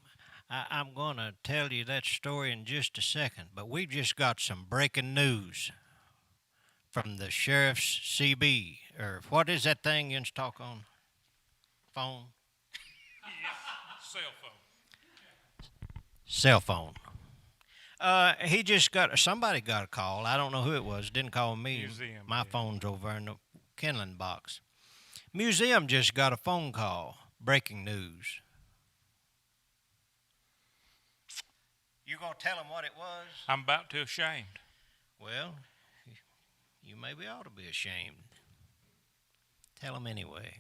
I'm going to tell you that story in just a second, but we've just got some breaking news from the sheriff's CB, or what is that thing you talk on? Phone? Cell phone. Cell phone. He just somebody got a call. I don't know who it was. Didn't call me. Museum. My phone's over in the kindling box. Museum just got a phone call. Breaking news. You gonna tell him what it was? I'm about too ashamed. Well, you maybe ought to be ashamed. Tell him anyway.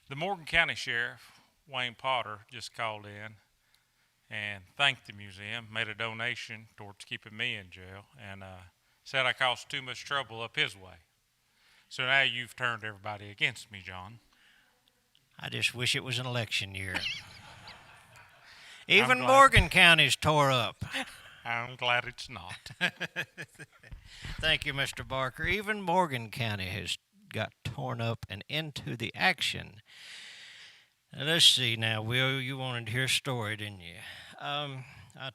The Morgan County Sheriff, Wayne Potter, just called in and thanked the museum, made a donation towards keeping me in jail, and said I caused too much trouble up his way. So now you've turned everybody against me, John. I just wish it was an election year. Even Morgan County's tore up. I'm glad it's not. Thank you, Mr. Barker. Even Morgan County has got torn up and into the action. Now, let's see now, Will, you wanted to hear a story, didn't you? I'll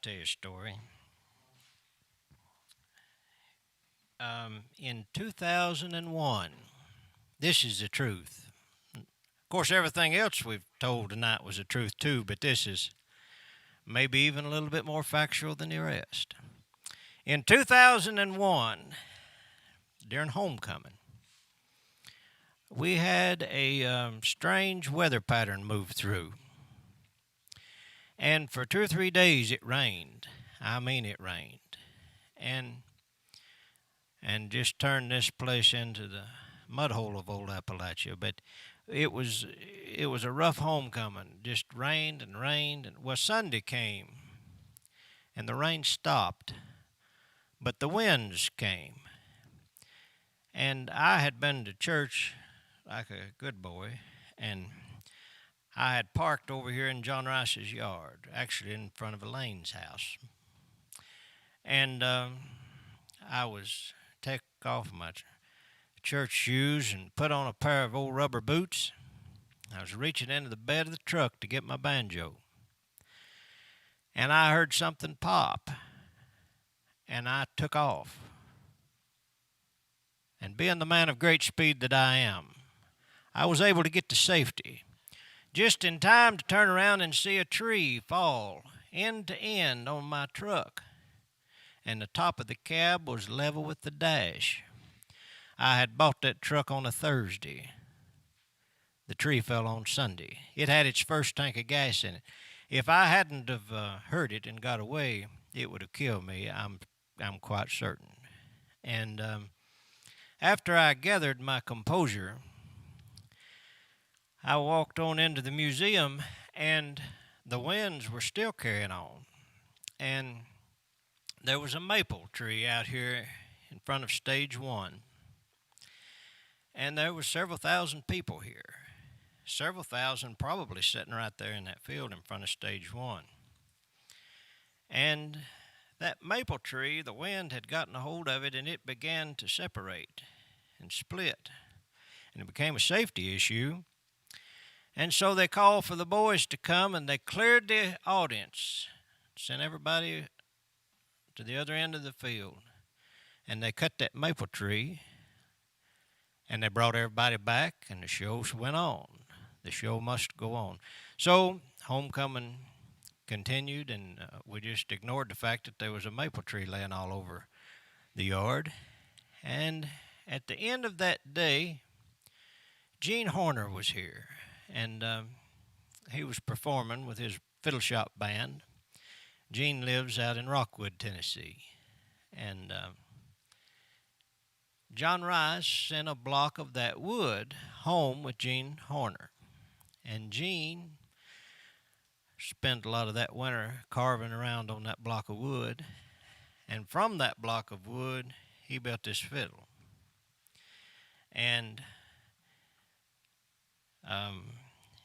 tell you a story. In 2001, this is the truth. Of course, everything else we've told tonight was the truth too, but this is maybe even a little bit more factual than the rest. In 2001, during homecoming, we had a strange weather pattern move through. And for 2 or 3 days it rained. I mean, it rained. And just turned this place into the mud hole of old Appalachia. But it was a rough homecoming. Just rained and rained. And well, Sunday came. and the rain stopped, but the winds came. And I had been to church like a good boy, and I had parked over here in John Rice's yard, actually in front of Elaine's house. And I was take off my church shoes and put on a pair of old rubber boots. I was reaching into the bed of the truck to get my banjo. And I heard something pop, and I took off. And being the man of great speed that I am, I was able to get to safety, just in time to turn around and see a tree fall end to end on my truck. And the top of the cab was level with the dash. I had bought that truck on a Thursday. The tree fell on Sunday. It had its first tank of gas in it. If I hadn't have heard it and got away, it would have killed me, I'm quite certain. And after I gathered my composure, I walked on into the museum, and the winds were still carrying on. And there was a maple tree out here in front of stage 1. And there were several thousand people here. Several thousand probably sitting right there in that field in front of stage 1. And that maple tree, the wind had gotten a hold of it, and it began to separate and split. And it became a safety issue. And so they called for the boys to come, and they cleared the audience, sent everybody to the other end of the field. And they cut that maple tree, and they brought everybody back, and the show went on. The show must go on. So homecoming continued, and we just ignored the fact that there was a maple tree laying all over the yard. And at the end of that day, Gene Horner was here, and he was performing with his fiddle shop band. Gene lives out in Rockwood, Tennessee, and John Rice sent a block of that wood home with Gene Horner. And Gene spent a lot of that winter carving around on that block of wood. And from that block of wood, he built this fiddle. And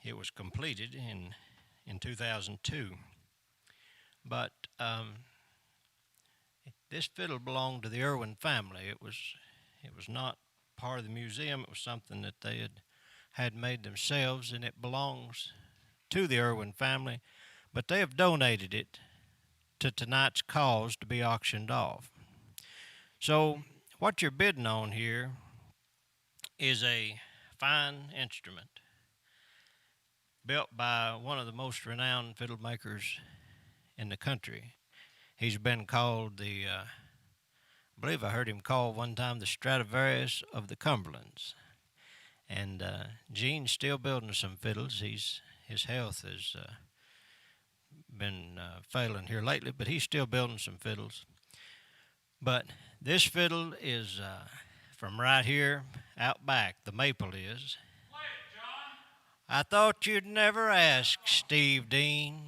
it was completed in 2002. But this fiddle belonged to the Irwin family. It was not part of the museum. It was something that they had made themselves, and it belongs to the Irwin family. But they have donated it to tonight's cause to be auctioned off. So what you're bidding on here is a fine instrument built by one of the most renowned fiddle makers in the country. He's been called I believe I heard him called one time the Stradivarius of the Cumberlands. And Gene's still building some fiddles. His health has been failing here lately, but he's still building some fiddles. But this fiddle is from right here out back. The maple is. Play it, John. I thought you'd never ask, Steve Dean.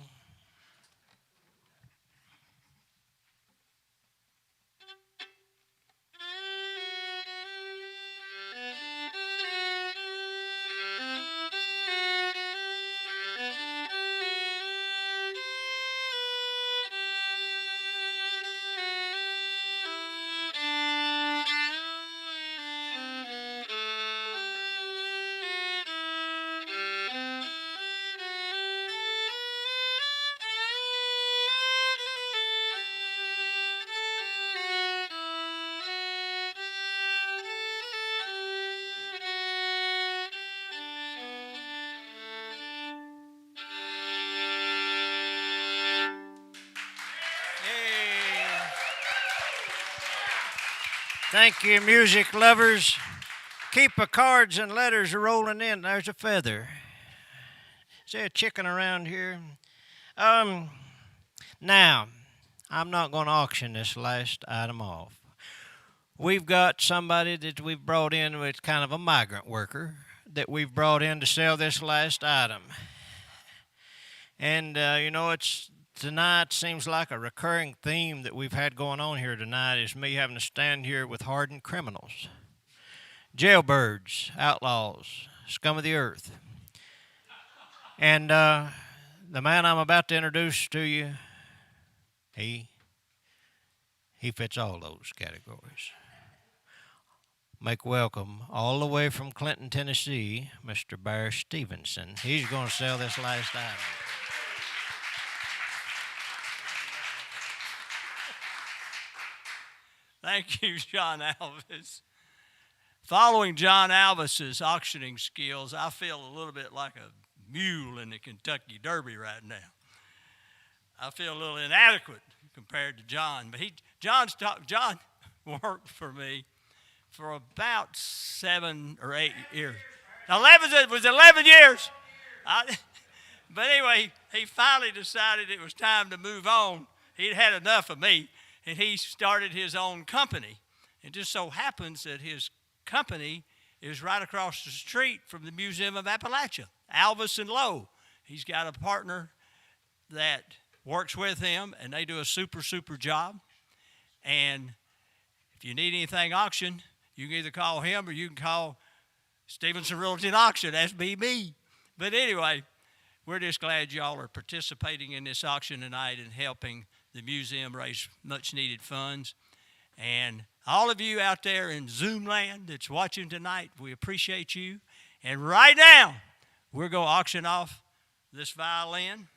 Thank you, music lovers. Keep the cards and letters rolling in. There's a feather. Is there a chicken around here? Now, I'm not going to auction this last item off. We've got somebody that we've brought in with kind of a migrant worker that we've brought in to sell this last item. And, it's tonight seems like a recurring theme that we've had going on here tonight is me having to stand here with hardened criminals, jailbirds, outlaws, scum of the earth. And the man I'm about to introduce to you, he fits all those categories. Make welcome all the way from Clinton, Tennessee, Mr. Bear Stevenson. He's going to sell this last item. Thank you, John Alvis. Following John Alvis's auctioning skills, I feel a little bit like a mule in the Kentucky Derby right now. I feel a little inadequate compared to John, but John worked for me for about 7 or 8 years. It was 11 years. But anyway, he finally decided it was time to move on. He'd had enough of me, and he started his own company. It just so happens that his company is right across the street from the Museum of Appalachia, Alvis and Lowe. He's got a partner that works with him, and they do a super job. And if you need anything auctioned, you can either call him or you can call Stevenson Realty and Auction. That's me. But anyway, we're just glad y'all are participating in this auction tonight and helping the museum raise much-needed funds. And all of you out there in Zoom land that's watching tonight, we appreciate you. And right now, we're going to auction off this violin.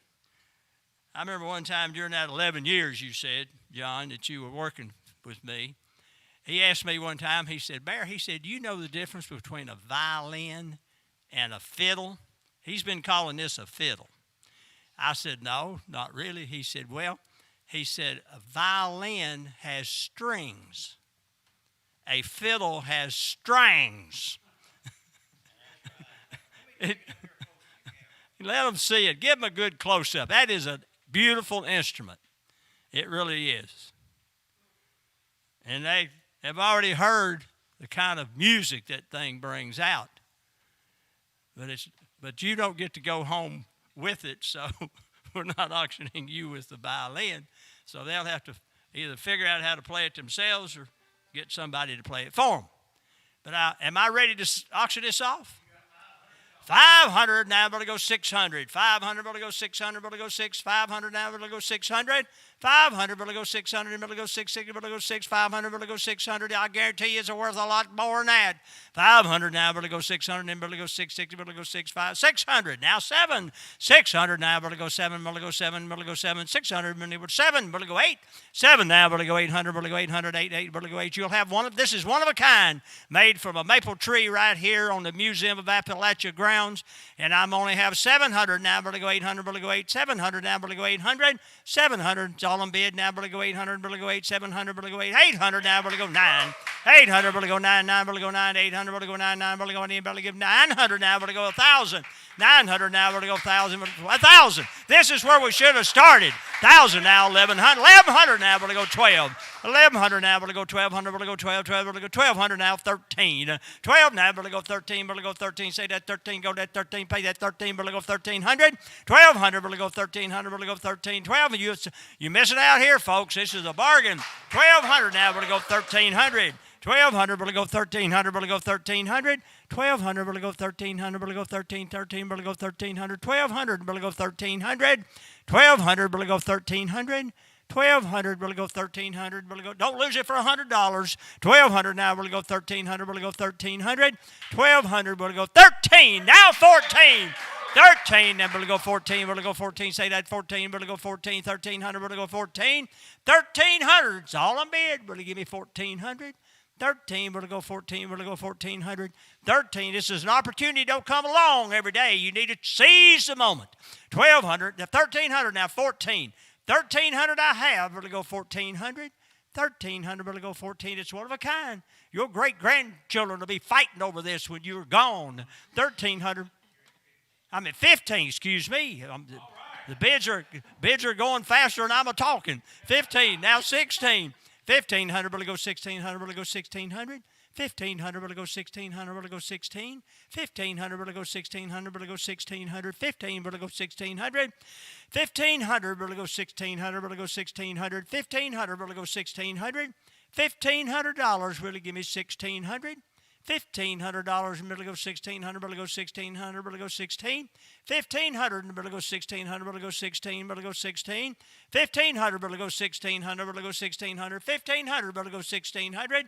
I remember one time during that 11 years you said, John, that you were working with me. He asked me one time, he said, Bear, he said, do you know the difference between a violin and a fiddle? He's been calling this a fiddle. I said, no, not really. He said, well, he said, a violin has strings. A fiddle has strings. Let them see it. Give them a good close-up. That is a beautiful instrument. It really is. And they have already heard the kind of music that thing brings out. But you don't get to go home with it, so we're not auctioning you with the violin. So they'll have to either figure out how to play it themselves or get somebody to play it for them. But am I ready to auction this off? 500, now I'm going to go 600. 500, going to go 600, going to go 6. 500, now I'm going to go 600. 500, going to go 600, I'm going to go 660, going to go 6. 500, going to go 600. I guarantee you it's worth a lot more than that. 500, now I'm going to go 600, then I'm going to go 660, going to go 65. 600, now 7. 600, now I'm going to go 7, I'm going to go 7, I'm going to go 7. 600, I'm going to go 7, I'm going to go 8. 7, now I'm going to go 800, I'm going to go 800, 8, 8, I'm going to go 8. You'll have this is one of a kind, made from a maple tree right here on the Museum of Appalachia grounds. And I'm only have 700, now I'm going to go 800, I'm going to go 8. 700, now I'm going to go 800. 700, it's all on bid, now I'm going to go 800, I'm going to go 8. 700, I'm going to go 8. 800, now I'm going to go 9. 800, I'm going to go 9, 9, I'm going to go 9. 800, I'm going to go 9, 9, I'm going to go 8, I'm going to give 900, now I'm going to go 1,000. 900, now I'm going to go 1,000. 1,000. This is where we should have started. 1,000 now, 1,100. 1,100 now, I'm going to go 12. 1,100 now, I'm going to go 1,200. I'm going to go 12. 12, I'm going to go 1,200 now, 13. 12 now, I'm going to go 13. I'm going to go 13. Say that 13, go that 13. Pay that 13. I'm going to go 1,300. 1,200, I'm going to go 1,300. I'm going to go 13. 12, you missing out here, folks. This is a bargain. 1,200 now, I'm going to go 1,300. 1,200, we're going to go 1,300, we're going to go 1,300. 1,200, we're going to go 1,300, we're going to go 13, 13, we're going to go 1,300. 1,200, we're going to go 1,300. 1,200, we're going to go 1,300. 1,200, we're going to go 1,300. We're going to go, don't lose it for $100. 1,200 now, we're going to go 1,300. We're going to go 1,300. 1,200, we're going to go 13. Now 14. 13, then we're going to go 14. We're going to go 14. Say that 14. We're going to go 14. 1,300, we're going to go 14. 1,300, it's all on bid. We're going to give me 1,400. 13, we're going to go 14, we're going to go 1,400. 13, this is an opportunity, don't come along every day. You need to seize the moment. 1,200, 1,300, now 14. 1,300 I have, we're going to go 1,400. 1,300, we're going to go 14. It's one of a kind. Your great-grandchildren will be fighting over this when you're gone. 1,300. I mean 15, excuse me. The bids are going faster than I'm talking. 15, now 16. 1,500, we're going to go 1,600, we're going to go 1,600. 1,500, better go 1,600, better go 16. 1,500, better go 1,600, better go 1,600. 15, better go 1,600. 1,500, better go 1,600, better go 1,600. 1,500, better go 1,600. $1,500, really give me 1,600. $1,500 and better go 1,600, better go 1,600, better go 16. 1,500 and better go 1,600, better go 16, better go 16. 1,500, better go 1,600, better go 1,600. 1,500, better go 1,600.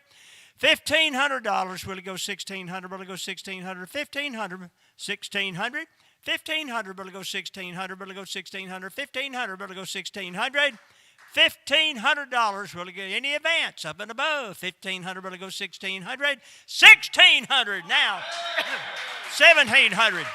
$1,500, really go 1,600, better go 1,600. 1,500, 1,600. 1,500, better go 1,600, better go 1,600. 1,500, better go 1,600. $1,500, will get any advance up and above. 1,500, better go 1,600. 1,600 now. 1,700.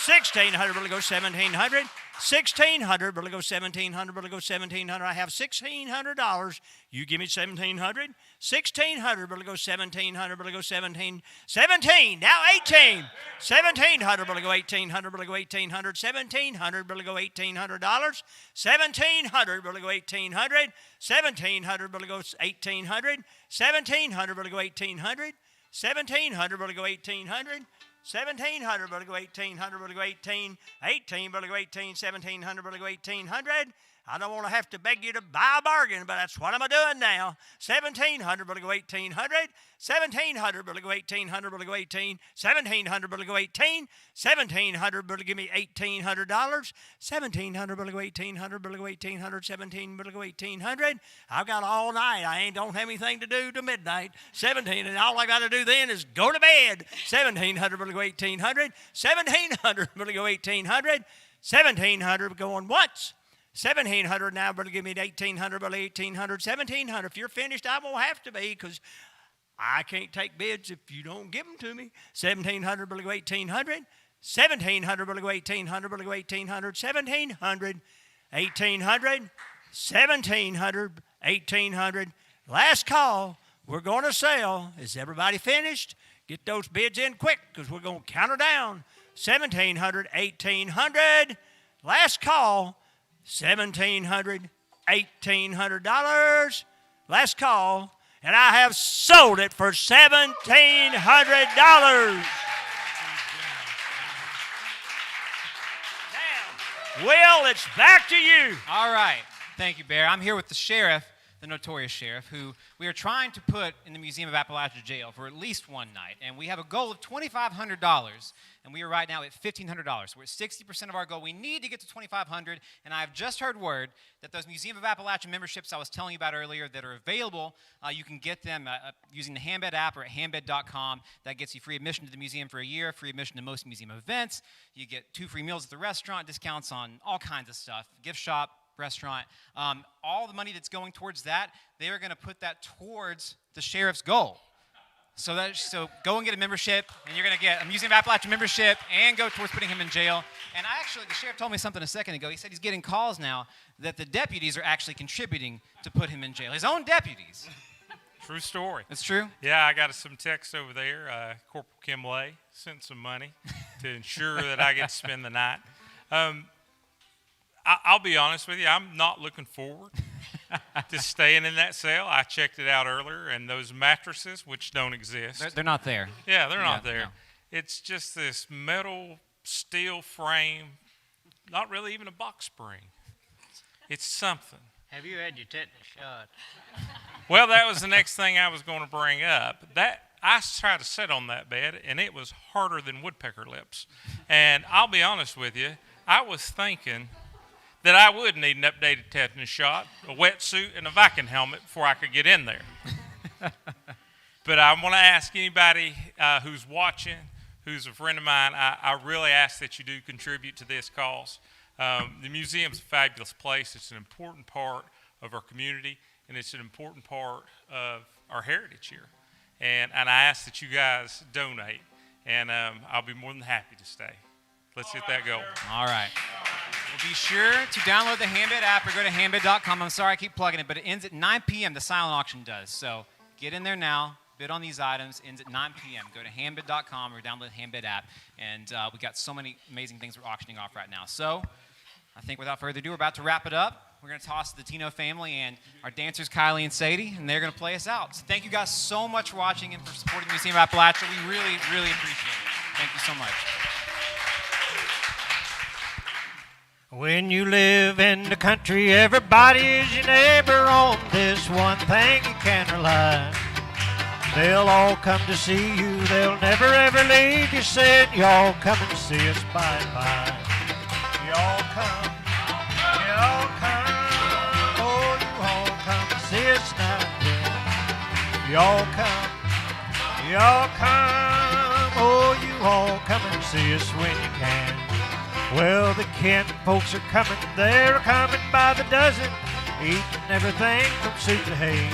1,600, better go 1,700. 1,600, better go 1,700, better go 1,700. I have $1,600. You give me 1,700. 1,600, better go 1,700, better go 17. 17, now 18. 1,700, better go 1,800, better go 1,800. 1,700, better go $1,800. 1,700, better go 1,800. 1,700, better go 1,800. 1,700, better go 1,800. 1,700, better go 1,800. 1,700, better go 1,800, better go 18. 18, better go 18. 1,700, better go 1,800. I don't want to have to beg you to buy a bargain, but that's what I'm doing now. 1,700, better go 1,800. 1,700, better go 1,800, better go 18. 1,700, better go 18. 1,700, better give me $1,800. 1,700, better go 1,800, better go 1,800. 17, better go 1,800. I've got all night. I don't have anything to do till midnight. 17, and all I got to do then is go to bed. 1,700, better go 1,800. 1,700, better go 1,800. 1,700, going once. 1,700 now, better give me 1,800, better 1,800, 1,700. If you're finished, I won't have to be because I can't take bids if you don't give them to me. 1,700, better go 1,800. 1,700, better go 1,800, better go 1,800. 1,700, 1,800, 1,700, 1,800. Last call. We're going to sell. Is everybody finished? Get those bids in quick because we're going to count her down. 1,700, 1,800. Last call. $1,700, $1,800. Last call, and I have sold it for $1,700. Now, Will, it's back to you. All right. Thank you, Bear. I'm here with the sheriff, the notorious sheriff, who we are trying to put in the Museum of Appalachia jail for at least one night. And we have a goal of $2,500, and we are right now at $1,500. We're at 60% of our goal. We need to get to $2,500, and I've just heard word that those Museum of Appalachia memberships I was telling you about earlier that are available, you can get them using the Handbed app or at handbed.com. That gets you free admission to the museum for a year, free admission to most museum events. You get 2 free meals at the restaurant, discounts on all kinds of stuff, gift shop, restaurant. All the money that's going towards that, they are going to put that towards the sheriff's goal. So go and get a membership, and you're going to get a Museum of Appalachia membership and go towards putting him in jail. And the sheriff told me something a second ago. He said he's getting calls now that the deputies are actually contributing to put him in jail. His own deputies. True story. That's true? Yeah, I got some text over there. Corporal Kim Lay sent some money to ensure that I get to spend the night. I'll be honest with you, I'm not looking forward to staying in that cell. I checked it out earlier, and those mattresses, which don't exist. They're not there. Yeah, they're not there. No. It's just this metal, steel frame, not really even a box spring. It's something. Have you had your tetanus shot? Well, that was the next thing I was going to bring up. I tried to sit on that bed, and it was harder than woodpecker lips. And I'll be honest with you, I was thinking that I would need an updated tetanus shot, a wetsuit, and a Viking helmet before I could get in there. But I want to ask anybody who's watching, who's a friend of mine, I really ask that you do contribute to this cause. The museum's a fabulous place. It's an important part of our community, and it's an important part of our heritage here. And I ask that you guys donate, and I'll be more than happy to stay. Let's hit that goal. All right. Well, be sure to download the Handbed app or go to handbed.com. I'm sorry I keep plugging it, but it ends at 9 p.m. The silent auction does. So get in there now. Bid on these items. Ends at 9 p.m. Go to handbed.com or download the Handbed app. And we got so many amazing things we're auctioning off right now. So I think without further ado, we're about to wrap it up. we're going to toss to the Tino family and our dancers, Kylie and Sadie, and they're going to play us out. So thank you guys so much for watching and for supporting the Museum of Appalachia. We really, really appreciate it. Thank you so much. When you live in the country, everybody is your neighbor. On this one thing you can rely. They'll all come to see you. They'll never ever leave you. Said y'all come and see us. Bye-bye. Y'all come. Y'all come. Oh, you all come and see us now and then. Y'all come. Y'all come. Oh, you all come and see us when you can. Well, the Kent folks are coming. They're coming by the dozen, eating everything from soup to hay.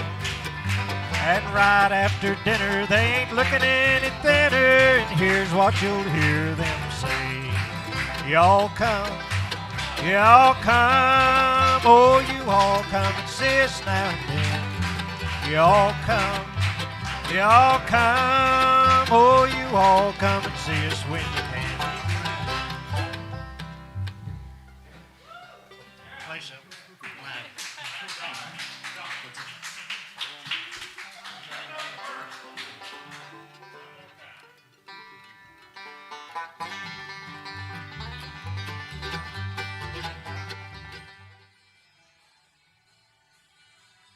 And right after dinner, they ain't looking any thinner. And here's what you'll hear them say. Y'all come, y'all come. Oh, you all come and see us now and then. Y'all come, y'all come. Oh, you all come and see us when you can. Play some.